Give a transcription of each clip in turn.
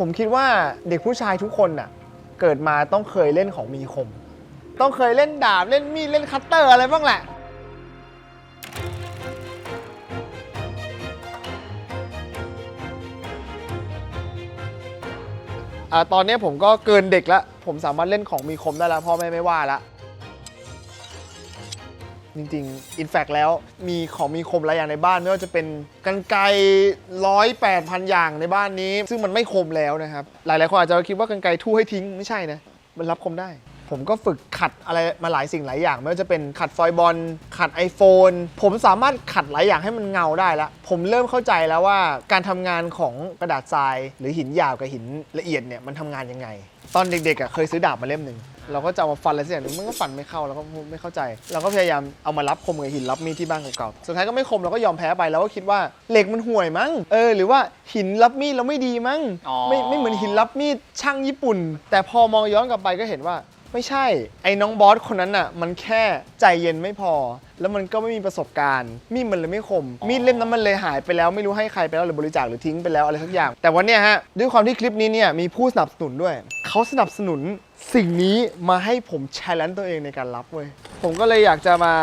ผมคิดว่าเด็กผู้ชายทุกคนน่ะเกิดมาต้องเคยเล่นของมีคมต้องเคยเล่นดาบเล่นมีดเล่นคัตเตอร์อะไรบ้างแหละตอนนี้ผมก็เกินเด็กแล้วผมสามารถเล่นของมีคมได้แล้วพ่อแม่ไม่ว่าแล้วจริงๆอินแฟกแล้วมีของมีคมหลายอย่างในบ้านไม่ว่าจะเป็นกรรไกร108,000 อย่างในบ้านนี้ซึ่งมันไม่คมแล้วนะครับหลายๆคนอาจจะคิดว่ากรรไกรทู่ให้ทิ้งไม่ใช่นะมันรับคมได้ผมก็ฝึกขัดอะไรมาหลายสิ่งหลายอย่างไม่ว่าจะเป็นขัดฟอยล์บอลขัด iPhone ผมสามารถขัดหลายอย่างให้มันเงาได้แล้วผมเริ่มเข้าใจแล้วว่าการทำงานของกระดาษทรายหรือหินหยาบกับหินละเอียดเนี่ยมันทำงานยังไงตอนเด็กๆเคยซื้อดาบมาเล่มหนึ่งเราก็จะเอามาฟันอะไรสักอย่างนึงมันก็ฟันไม่เข้าแล้วก็ไม่เข้าใจเราก็พยายามเอามารับคมกับหินรับมีดที่บ้านเก่าๆสุดท้ายก็ไม่คมเราก็ยอมแพ้ไปแล้วก็คิดว่าเหล็กมันห่วยมั้งหรือว่าหินรับมีดเราไม่ดีมั้งไม่เหมือนหินรับมีดช่างญี่ปุ่นแต่พอมองย้อนกลับไปก็เห็นว่าไม่ใช่ไอ้น้องบอสคนนั้นน่ะมันแค่ใจเย็นไม่พอแล้วมันก็ไม่มีประสบการณ์มีดมันเลยไม่คมมีดเล่มนั้นมันเลยหายไปแล้วไม่รู้ให้ใครไปแล้วหรือบริจาคหรือทิ้งไปแล้วอะไรสักอย่างแต่วันเนี้ยฮะด้วยความที่คลิปนี้เนี่ยมีผู้สนับสนุนด้วยเขาสนับสนุนสิ่งนี้มาให้ผมแชร์เลนตัวเองในการรับเว้ยผมก็เลยอยากจะมา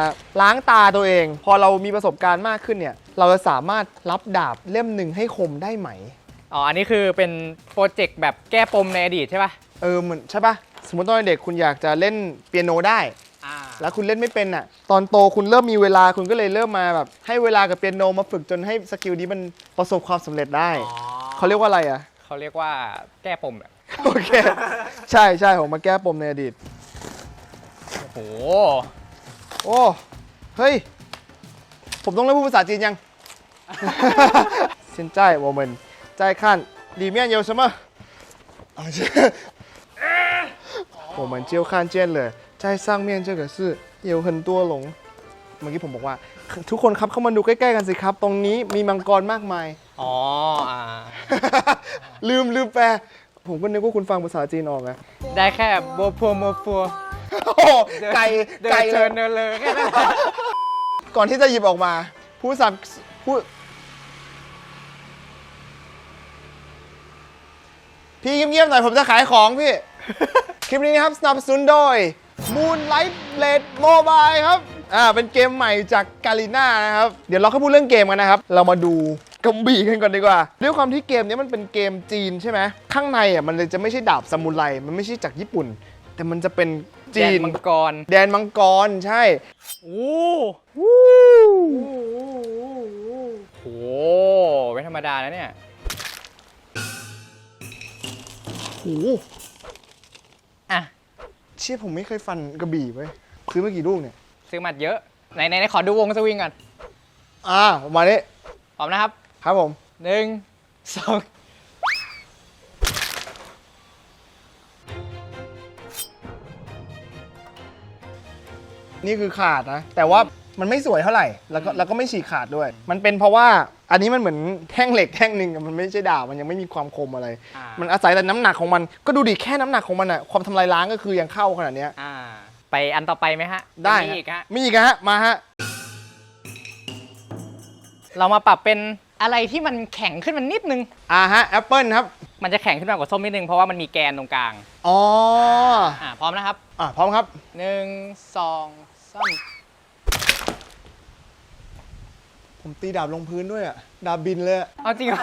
ล้างตาตัวเองพอเรามีประสบการณ์มากขึ้นเนี่ยเราจะสามารถรับดาบเล่มหนึ่งให้คมได้ไหมอันนี้คือเป็นโปรเจกต์แบบแก้ปมในอดีตใช่ป่ะเหมือนใช่ป่ะสมมติตอนเด็กคุณอยากจะเล่นเปียโนได้แล้วคุณเล่นไม่เป็นอ่ะตอนโตคุณเริ่มมีเวลาคุณก็เลยเริ่มมาแบบให้เวลากับเปียโนมาฝึกจนให้สกิลนี้มันประสบความสำเร็จได้เขาเรียกว่าอะไรอ่ะเขาเรียกว่าแก้ปมโอเคใช่ผมมาแก้ปมในอดีตโอ้เฮ้ยผมต้องเริ่มพูดภาษาจีนยัง现在我们在看里面有什么我们就看见了在上面这个是有很多龙เมื่อกี้ผมบอกว่าทุกคนครับเข้ามาดูใกล้ๆกันสิครับตรงนี้มีมังกรมากมายลืมแปลผมก็นึกว่าคุณฟังภาษาจีนออกไงได้แค่โบพัวโมฟัวไก่เชิญเลยแค่นั้นก่อนที่จะหยิบออกมาผู้พี่เงียบๆหน่อยผมจะขายของพี่ คลิปนี้นะครับสนับสนุนโดย Moonlight Blade Mobile ครับเป็นเกมใหม่จากกาลิน่านะครับเดี๋ยวเราเข้าพูดเรื่องเกมกันนะครับเรามาดูกระบี่กันก่อนดีกว่าด้วยความที่เกมนี้มันเป็นเกมจีนใช่ไหมข้างในมันเลยจะไม่ใช่ดาบซามูไรมันไม่ใช่จากญี่ปุ่นแต่มันจะเป็นจีนแดนมังกรใช่โไม่ธรรมดานะเนี่ยเชี่ยผมไม่เคยฟันกระบี่เว้ยซื้อมากี่ลูกเนี่ยซื้อมาเยอะไหนขอดูวงสวิงก่อนประมาณนี้พร้อมนะครับครับผม1 2นี่คือขาดนะแต่ว่ามันไม่สวยเท่าไหร่แล้วก็ไม่ฉีกขาดด้วยมันเป็นเพราะว่าอันนี้มันเหมือนแท่งเหล็กแท่งหนึ่งมันไม่ใช่ดาบมันยังไม่มีความคมอะไรมันอาศัยแต่น้ำหนักของมันก็ดูดิแค่น้ำหนักของมันอะความทำลายล้างก็คือยังเข้าขนาดนี้ไปอันต่อไปไหมฮะได้มีอีกฮะมาฮะเรามาปรับเป็นอะไรที่มันแข็งขึ้นมันนิดนึงแอปเปิลครับมันจะแข็งขึ้นมากว่าส้มนิดนึงเพราะว่ามันมีแกนตรงกลางพร้อมนะครับพร้อมครับ1 2 3ผมตีดาบลงพื้นด้วยดาบบินเลยเอาจริงเหรอ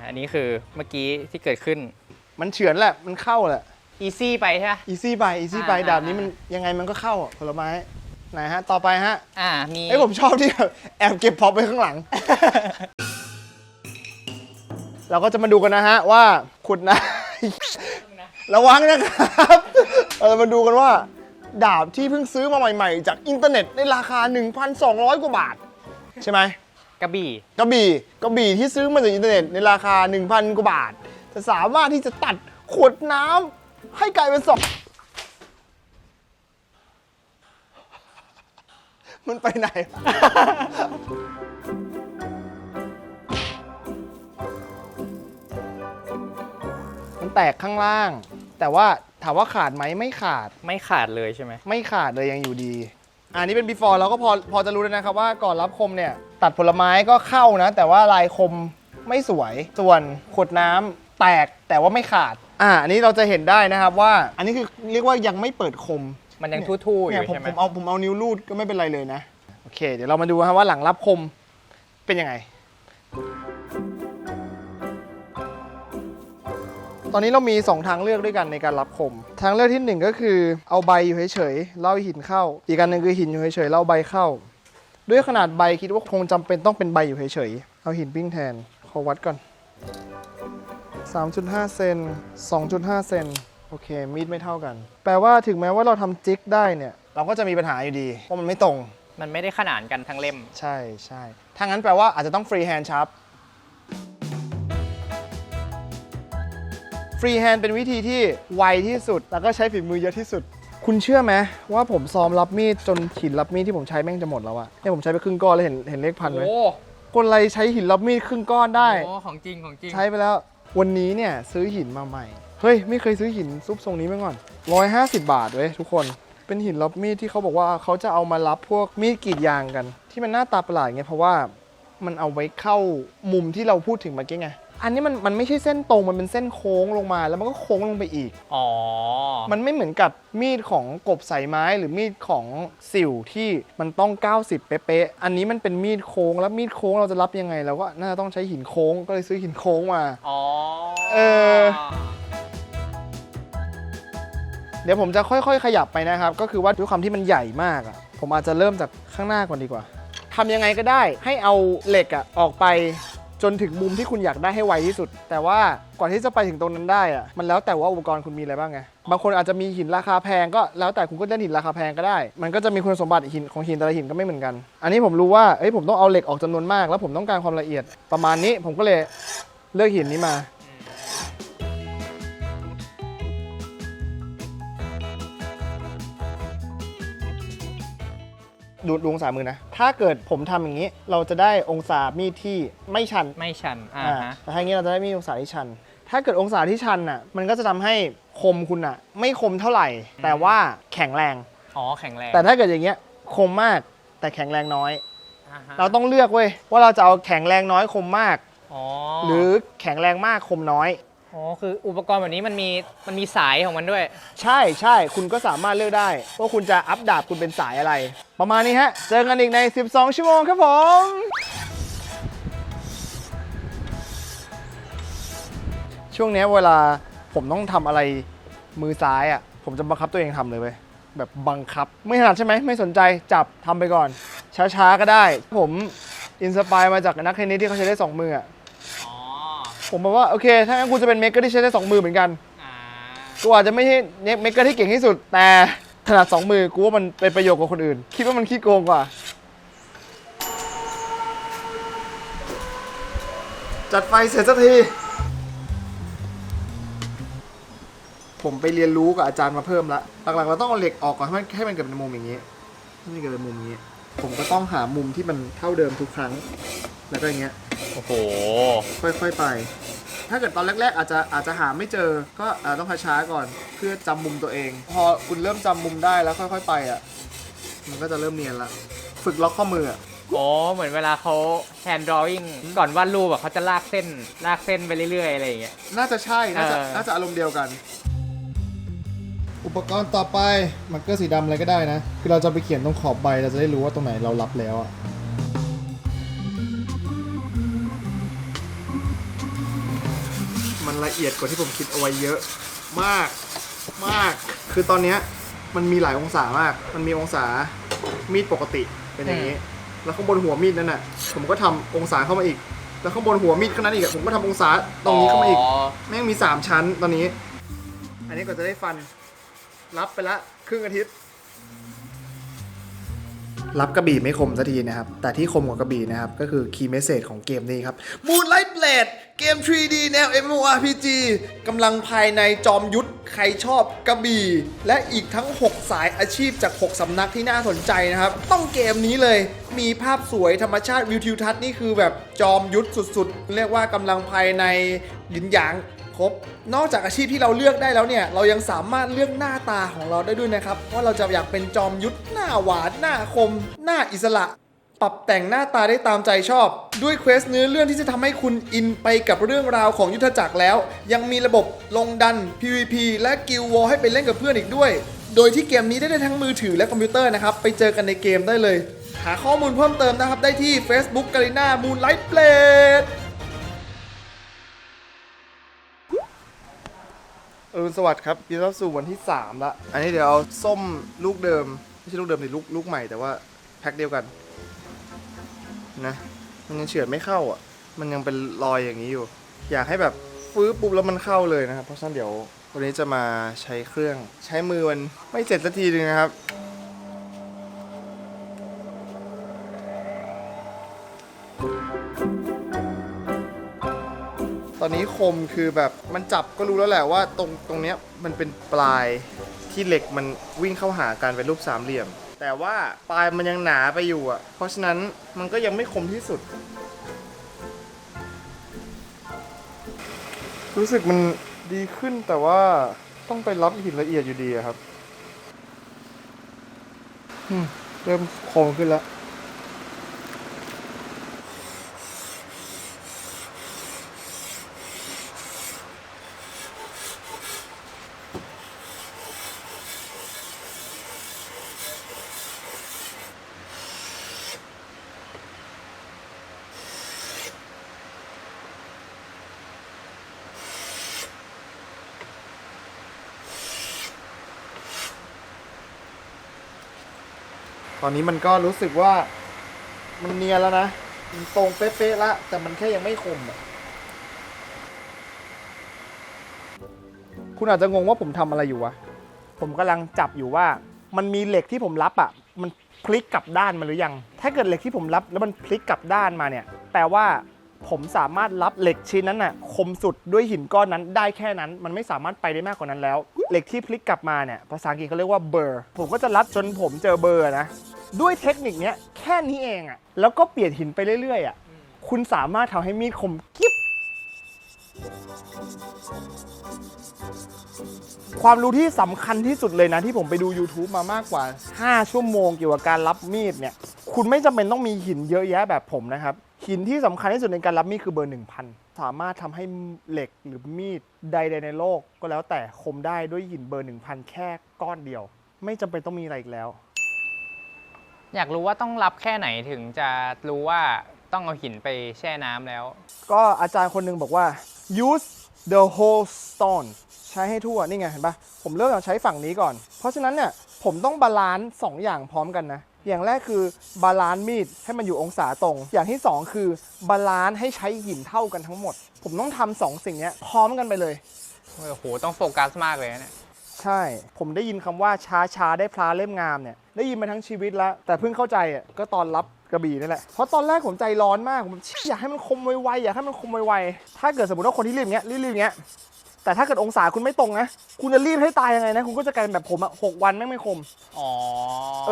อันนี้คือเมื่อกี้ที่เกิดขึ้นมันเฉือนแหละมันเข้าแหละอีซี่ไปใช่ไหมอีซี่ไปดาบนี้มันยังไงมันก็เข้าผลไม้ไหนฮะต่อไปฮะมีผมชอบที่แอบเก็บพ็อปไว้ข้างหลัง เราก็จะมาดูกันนะฮะว่าขุดนะระวังนะครับเรามาดูกันว่าดาบที่เพิ่งซื้อมาใหม่ๆจากอินเทอร์เน็ตในราคา 1,200 กว่าบาทใช่ไหมกระบี่ที่ซื้อมาจากอินเทอร์เน็ตในราคา 1,000 กว่าบาทจะสามารถที่จะตัดขวดน้ำให้กลายเป็น2มันไปไหนมันแตกข้างล่างแต่ว่าถามว่าขาดไหมไม่ขาดเลยใช่ไหมไม่ขาดเลยยังอยู่ดีอันนี้เป็น before เราก็พอจะรู้แล้วนะครับว่าก่อนรับคมเนี่ยตั ตัดผลไม้ก็เข้านะ แต่ว่าลายคมไม่สวยส่วนขวดน้ำแตกแต่ว่าไม่ขาดอันนี้เราจะเห็นได้นะครับว่าอันนี้คือเรียกว่ายังไม่เปิดคมมันยังทู่ๆอยู่เนี่ยใช่ไหมผมเอานิ้วรูดก็ไม่เป็นไรเลยนะโอเคเดี๋ยวเรามาดูครับว่าหลังรับคมเป็นยังไงตอนนี้เรามี2ทางเลือกด้วยกันในการรับคมทางเลือกที่1ก็คือเอาใบอยู่เฉยๆเล่าหินเข้าอีกอันหนึ่งคือหินอยู่เฉยๆเล่าใบเข้าด้วยขนาดใบคิดว่าคงจำเป็นต้องเป็นใบอยู่เฉยๆเอาหินปิ้งแทนขอวัดก่อน 3.5 เซน 2.5 เซนโอเคมีดไม่เท่ากันแปลว่าถึงแม้ว่าเราทำจิกได้เนี่ยเราก็จะมีปัญหาอยู่ดีเพราะมันไม่ตรงมันไม่ได้ขนานกันทั้งเล่มใช่ใช่ถ้างั้นแปลว่าอาจจะต้องฟรีแฮนด์ชับฟรีแฮนด์เป็นวิธีที่ไวที่สุดแล้วก็ใช้ฝีมือเยอะที่สุดคุณเชื่อไหมว่าผมซ้อมรับมีดจนหินรับมีดที่ผมใช้แม่งจะหมดแล้วอะเนี่ยผมใช้ไปครึ่งก้อนแล้วเห็นเลขพันไหมคนไรใช้หินรับมีดครึ่งก้อนได้โอ้ของจริงของจริงใช้ไปแล้ววันนี้เนี่ยซื้อหินมาใหม่เฮ้ยไม่เคยซื้อหินซุปทรงนี้มาก่อน150 บาทเว้ยทุกคนเป็นหินรับมีดที่เขาบอกว่าเขาจะเอามารับพวกมีดกรีดยางกันที่มันหน้าตาประหลาดไงเพราะว่ามันเอาไว้เข้ามุมที่เราพูดถึงเมื่อกี้ไงอันนี้มันไม่ใช่เส้นตรงมันเป็นเส้นโค้งลงมาแล้วมันก็โค้งลงไปอีกมันไม่เหมือนกับมีดของกบใส่ไม้หรือมีดของสิวที่มันต้อง90เป๊ะๆอันนี้มันเป็นมีดโค้งแล้วมีดโค้งเราจะรับยังไงเราก็น่าจะต้องใช้หินโค้งก็เลยซื้อหินโค้งมาเดี๋ยวผมจะค่อยๆขยับไปนะครับก็คือว่าด้วยความที่มันใหญ่มากผมอาจจะเริ่มจากข้างหน้าก่อนดีกว่าทำยังไงก็ได้ให้เอาเหล็กออกไปจนถึงมุมที่คุณอยากได้ให้ไวที่สุดแต่ว่าก่อนที่จะไปถึงตรงนั้นได้มันแล้วแต่ว่าอุปกรณ์คุณมีอะไรบ้างไงบางคนอาจจะมีหินราคาแพงก็แล้วแต่คุณก็เล่นหินราคาแพงก็ได้มันก็จะมีคุณสมบัติหินของหินแต่ละหินก็ไม่เหมือนกันอันนี้ผมรู้ว่าผมต้องเอาเหล็กออกจำนวนมากแล้วผมต้องการความละเอียดประมาณนี้ผมก็เลยเลือกหินนี้มาดูองศามือนะถ้าเกิดผมทำอย่างนี้เราจะได้องศามีดที่ไม่ชันแต่ถ้าอย่างนี้เราจะได้มีองศาที่ชันถ้าเกิดองศาที่ชันมันก็จะทำให้คมคุณไม่คมเท่าไหร่แต่ว่าแข็งแรงแข็งแรงแต่ถ้าเกิดอย่างเงี้ยคมมากแต่แข็งแรงน้อยเราต้องเลือกเว้ยว่าเราจะเอาแข็งแรงน้อยคมมากหรือแข็งแรงมากคมน้อยคืออุปกรณ์แบบนี้มันมีสายของมันด้วยใช่คุณก็สามารถเลือกได้ว่าคุณจะอัพดาบคุณเป็นสายอะไรประมาณนี้ฮะเจอกันอีกใน12 ชั่วโมงครับผมช่วงนี้เวลาผมต้องทำอะไรมือซ้ายผมจะบังคับตัวเองทำเลยเว้ยแบบบังคับไม่ถนัดใช่ไหมไม่สนใจจับทำไปก่อนช้าๆก็ได้ผมอินสปายมาจากนักเทนนิสที่เขาใช้ได้2 มือผมบอกว่าโอเคถ้างั้นกูจะเป็นเมกเกอร์ที่ใช้ได้2 มือเหมือนกันกูอาจจะไม่ใช่เมกเกอร์ที่เก่งที่สุดแต่ถนัด2 มือกูว่ามันเป็นประโยชน์กับคนอื่นคิดว่ามันขี้โกงกว่าจัดไฟเสร็จสักทีผมไปเรียนรู้กับอาจารย์มาเพิ่มละหลักๆเราต้องเอาเหล็กออกก่อนให้มันเกิดเป็นมุมอย่างนี้ให้มันเกิดเป็นมุมอย่างนี้ผมก็ต้องหามุมที่มันเท่าเดิมทุกครั้งแล้วก็อย่างเงี้ยโอ้โหค่อยๆไปถ้าเกิดตอนแรกๆอาจจะหาไม่เจอก็ต้องช้าๆก่อนเพื่อจำมุมตัวเองพอคุณเริ่มจำมุมได้แล้วค่อยๆไปมันก็จะเริ่มเนียนละฝึกล็อกข้อมือเหมือนเวลาเขา hand drawing ก่อนวาดรูปเขาจะลากเส้นไปเรื่อยๆอะไรอย่างเงี้ยน่าจะใช่น่าจะอารมณ์เดียวกันอุปกรณ์ต่อไปมาร์กเกอร์สีดำอะไรก็ได้นะคือเราจะไปเขียนตรงขอบใบเราจะได้รู้ว่าตรงไหนเรารับแล้วมันละเอียดกว่าที่ผมคิดเอาไว้เยอะมากคือตอนนี้มันมีหลายองศามากมันมีองศามีดปกติเป็นอย่างนี้แล้วข้างบนหัวมีดนั่นผมก็ทำองศาเข้ามาอีกแล้วข้างบนหัวมีดข้างนั้นอีกผมก็ทำองศาตรงนี้เข้ามาอีกแม่งมี3 ชั้นตอนนี้อันนี้ก็จะได้ฟันรับไปละครึ่งอาทิตย์รับกระบี่ไม่คมสักทีนะครับแต่ที่คมกว่ากระบี่นะครับก็คือคีย์เมสเสจของเกมนี้ครับ Moonlight Blade เกม 3D แนว MMORPG กำลังภายในจอมยุทธใครชอบกระบี่และอีกทั้ง6 สายอาชีพจาก6 สำนักที่น่าสนใจนะครับต้องเกมนี้เลยมีภาพสวยธรรมชาติวิวทิวทัศน์นี่คือแบบจอมยุทธสุดๆเรียกว่ากำลังภายในยินหยางครบนอกจากอาชีพที่เราเลือกได้แล้วเนี่ยเรายังสามารถเลือกหน้าตาของเราได้ด้วยนะครับว่าเราจะอยากเป็นจอมยุทธหน้าหวานหน้าคมหน้าอิสระ ปรับแต่งหน้าตาได้ตามใจชอบ ด้วยเควสเนื้อเรื่องที่จะทำให้คุณอินไปกับเรื่องราวของยุทธจักรแล้ว ยังมีระบบลงดัน PVP และ Guild War ให้ไปเล่นกับเพื่อนอีกด้วย โดยที่เกมนี้ได้ทั้งมือถือและคอมพิวเตอร์นะครับ ไปเจอกันในเกมได้เลย หาข้อมูลเพิ่มเติมนะครับได้ที่ Facebook Garena Moonlight Blade อรุณสวัสดิ์ครับยินดีต้อนรับสู่วันที่ 3 ละ อันนี้เดี๋ยวเอาส้มลูกเดิมไม่ใช่ลูกเดิมดิลูกใหม่แต่ว่าแพ็คเดียวกันนะมันยังเฉือนไม่เข้าอ่ะมันยังเป็นรอยอย่างนี้อยู่อยากให้แบบฟื้นปุ๊บแล้วมันเข้าเลยนะครับเพราะฉะนั้นเดี๋ยววันนี้จะมาใช้เครื่องใช้มือมันไม่เสร็จสักทีนึงนะครับตอนนี้คมคือแบบมันจับก็รู้แล้วแหละว่าตรงเนี้ยมันเป็นปลายที่เหล็กมันวิ่งเข้าหากันเป็นรูปสามเหลี่ยมแต่ว่าปลายมันยังหนาไปอยู่อ่ะเพราะฉะนั้นมันก็ยังไม่คมที่สุดรู้สึกมันดีขึ้นแต่ว่าต้องไปรับหินละเอียดอยู่ดีครับเริ่มคมขึ้นแล้วตอนนี้มันก็รู้สึกว่ามันเนียนแล้วนะมันตรงเป๊ะๆแล้วแต่มันแค่ยังไม่คมอ่ะคุณอาจจะงงว่าผมทำอะไรอยู่วะผมกำลังจับอยู่ว่ามันมีเหล็กที่ผมรับอ่ะมันพลิกกลับด้านมาหรือยังถ้าเกิดเหล็กที่ผมรับแล้วมันพลิกกลับด้านมาเนี่ยแปลว่าผมสามารถรับเหล็กชิ้นนั้นน่ะคมสุดด้วยหินก้อนนั้นได้แค่นั้นมันไม่สามารถไปได้มากกว่านั้นแล้วเหล็กที่พลิกกลับมาเนี่ยภาษาอังกฤษเขาเรียกว่าเบอร์ผมก็จะรับจนผมเจอเบอร์นะด้วยเทคนิคเนี้ยแค่นี้เองอ่ะแล้วก็เปลี่ยนหินไปเรื่อยๆอ่ะคุณสามารถทำให้มีดคมกิ๊บความรู้ที่สำคัญที่สุดเลยนะที่ผมไปดู YouTube มามากกว่า5 ชั่วโมงเกี่ยวกับการรับมีดเนี่ยคุณไม่จำเป็นต้องมีหินเยอะแยะแบบผมนะครับหินที่สำคัญที่สุดในการรับมีดคือเบอร์ 1000 สามารถทำให้เหล็กหรือมีดใดๆในโลกก็แล้วแต่คมได้ด้วยหินเบอร์ 1000 แค่ก้อนเดียวไม่จำเป็นต้องมีอะไรอีกแล้วอยากรู้ว่าต้องรับแค่ไหนถึงจะรู้ว่าต้องเอาหินไปแช่น้ำแล้วก็อาจารย์คนหนึงบอกว่า use the whole stone ใช้ให้ทั่วนี่ไงเห็นปะผมเริ่มจากใช้ฝั่งนี้ก่อนเพราะฉะนั้นเนี่ยผมต้องบาลานซ์2อย่างพร้อมกันนะอย่างแรกคือบาลานซ์มีดให้มันอยู่องศาตรงอย่างที่2คือบาลานซ์ให้ใช้หินเท่ากันทั้งหมดผมต้องทำ2สิ่งนี้พร้อมกันไปเลยโอ้โหต้องโฟกัสมากเลยเนี่ยใช่ผมได้ยินคำว่าช้าได้พลาเล่มงามเนี่ยได้ยินมาทั้งชีวิตแล้วแต่เพิ่งเข้าใจอ่ะก็ตอนรับกระบี่นี่แหละเพราะตอนแรกผมใจร้อนมากผมอยากให้มันคมไวๆอยากให้มันคมไวๆถ้าเกิดสมมติว่าคนที่รีบอย่างเงี้ยแต่ถ้าเกิดองศาคุณไม่ตรงนะคุณจะรีบให้ตายยังไงนะคุณก็จะกลายเป็นแบบผมอ่ะ6 วันไม่คมอ๋อ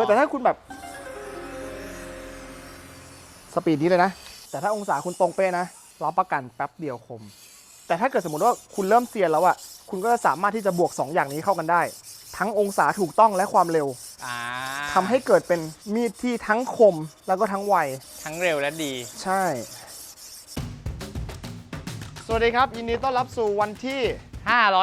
แต่ถ้าคุณแบบสปีดนี้เลยนะแต่ถ้าองศาคุณตรงเป๊ะนะรับประกันแป๊บเดียวคมแต่ถ้าเกิดสมมติว่าคุณเริ่มเซียนแล้วอ่ะคุณก็จะสามารถที่จะบวก2อย่างนี้เข้ากันได้ทั้งองศาถูกต้องและความเร็วทำให้เกิดเป็นมีดที่ทั้งคมแล้วก็ทั้งไวทั้งเร็วและดีใช่สวัสดีครับยินดีต้อนรับสู่วันที่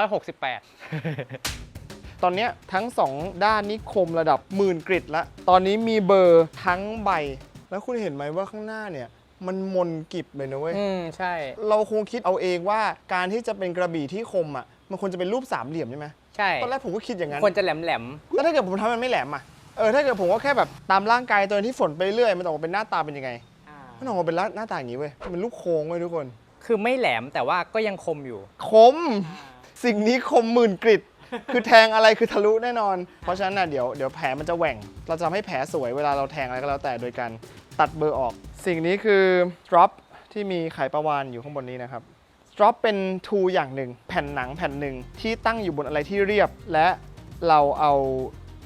568ตอนนี้ทั้ง2ด้านนี้คมระดับ10,000 กริดแล้วตอนนี้มีเบอร์ทั้งใบแล้วคุณเห็นไหมว่าข้างหน้าเนี่ยมันมนกิบเลยนะเว้ยใช่เราคงคิดเอาเองว่าการที่จะเป็นกระบี่ที่คมอ่ะมันควรจะเป็นรูปสามเหลี่ยมใช่ไหมใช่ตอนแรกผมก็คิดอย่างนั้นควรจะแหลมๆแล้วถ้าเกิดผมทำมันไม่แหลมอ่ะถ้าเกิดผมก็แค่แบบตามร่างกายตัวที่ฝนไปเรื่อยมันออกมาเป็นหน้าตาเป็นยังไงมันออกมาเป็นหน้าตาอย่างนี้เว้ยเป็นรูปโค้งเว้ยทุกคนคือไม่แหลมแต่ว่าก็ยังคมอยู่คมสิ่งนี้คม10,000 กริดคือแทงอะไรคือทะลุแน่นอนเพราะฉะนั้นน่ะเดี๋ยวแผลมันจะแหว่งเราจะทำให้แผลสวยเวลาเราแทงอะไรก็แล้วแต่โดยการตัดเบอร์ออกสิ่งนี้คือ drop ที่มีไขปลาวาฬอยู่ข้างบนนี้นะครับ drop เป็น tool อย่างหนึ่งแผ่นหนังแผ่นหนึ่งที่ตั้งอยู่บนอะไรที่เรียบและเราเอา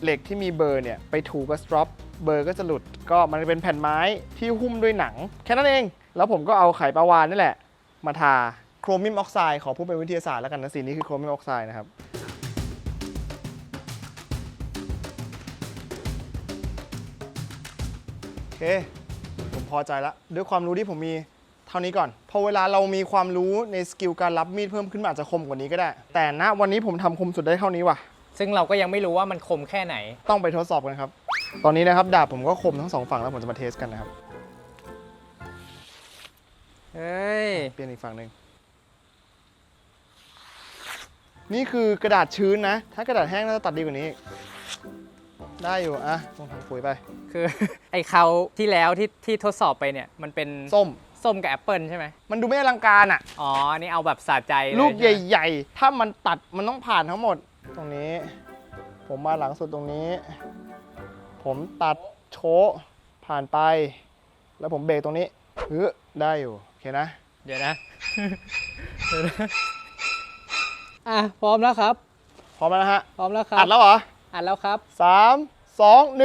เหล็กที่มีเบอร์เนี่ยไปถูกับ drop เบอร์ก็จะหลุดก็มันเป็นแผ่นไม้ที่หุ้มด้วยหนังแค่นั้นเองแล้วผมก็เอาไขปลาวาฬนี่แหละมาทาโครเมียมออกไซด์ขอพูดเป็นวิทยาศาสตร์แล้วกันนะสีนี้คือโครเมียมออกไซด์นะครับโอเค ผมพอใจละด้วยความรู้ที่ผมมีเท่านี้ก่อนพอเวลาเรามีความรู้ในสกิลการรับมีดเพิ่มขึ้นมาอาจจะคมกว่านี้ก็ได้ แต่ณวันนี้ผมทำคมสุดได้เท่านี้ว่ะ ซึ่งเราก็ยังไม่รู้ว่ามันคมแค่ไหน ต้องไปทดสอบกันครับ ตอนนี้นะครับดาบผมก็คมทั้งสองฝั่งแล้วผมจะมาเทสกันนะครับ เฮ้ย เปลี่ยนอีกฝั่งหนึ่งนี่คือกระดาษชื้นนะ ถ้ากระดาษแห้งน่าจะตัดดีกว่านี้อีกได้อยู่อ่ะลองทำปุ๋ยไป คือ ไอ้เขาวที่แล้วที่ทดสอบไปเนี่ยมันเป็น ส้ม ส้มกับแอปเปิลใช่ไหม มันดูไม่อลังการอ่ะ อ๋ออันนี่เอาแบบสะใจเลย ลูกใ ช่ไม หญ่ๆ ถ้ามันตัดมันต้องผ่านทั้งหมด ตรงนี้ ผมมาหลังสุดตรงนี้ ผมตัดโชะผ่านไป แล้วผมเบรกตรงนี้ได้อยู่ โอเคนะ เดี๋ยวนะ อ่ะพร้อมแล้วครับ พร้อมแล้วนะฮะ พร้อมแล้วครับ อัดแล้วเหรอ อัดแล้วครับ 3 2 1 เ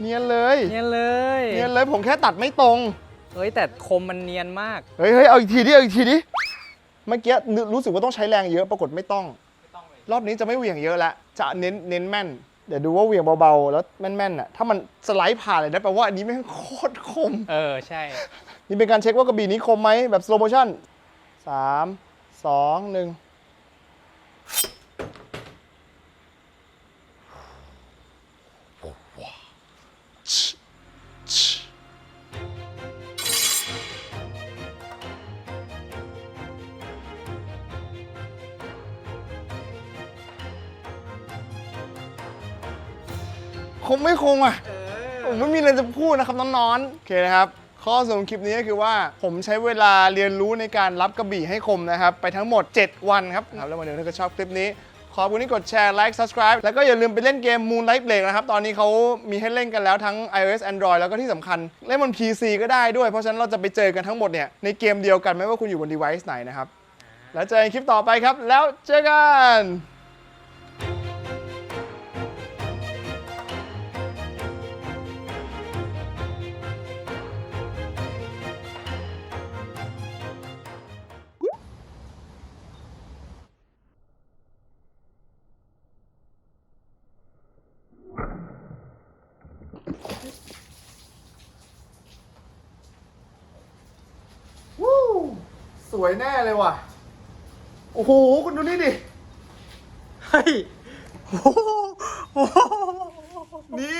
นียนเลย เนียนเลย เนียนเลยผมแค่ตัดไม่ตรง เฮ้ยแต่คมมันเนียนมาก เฮ้ยเอาอีกทีดิเอาอีกทีดิเมื่อกี้รู้สึกว่าต้องใช้แรงเยอะปรากฏไม่ต้อง รอบนี้จะไม่เหวี่ยงเยอะละจะเน้นแม่น เดี๋ยวดูว่าเหวี่ยงเบาๆแล้วแม่นๆอ่ะถ้ามันสไลด์ผ่านเลยนะแปลว่าอันนี้แม่งโคตรคม ใช่ นี่เป็นการเช็คว่ากระบี่นี้คมไหมแบบ slow motion 3 2 1คงไม่คงอ่ะ ผมไม่มีอะไรจะพูดนะครับน้องๆโอเคนะครับ ข้อสรุปคลิปนี้ก็คือว่าผมใช้เวลาเรียนรู้ในการรับกระบี่ให้คมนะครับ ไปทั้งหมด 7 วันครับแล้ววันนี้ถ้าเกิดชอบคลิปนี้ ขอบคุณที่กดแชร์ ไลค์ subscribe แล้วก็อย่าลืมไปเล่นเกม Moonlight Blade นะครับ ตอนนี้เขามีให้เล่นกันแล้วทั้ง iOS Android แล้วก็ที่สำคัญเล่นบน PC ก็ได้ด้วย เพราะฉะนั้นเราจะไปเจอกันทั้งหมดเนี่ยในเกมเดียวกันไม่ว่าคุณอยู่บน device ไหนนะครับแล้วเจอกันคลิปต่อไปครับแล้วเจอกันสวยแน่เลยว่ะ โอ้โห คุณดูนี่ดิ เฮ้ย นี่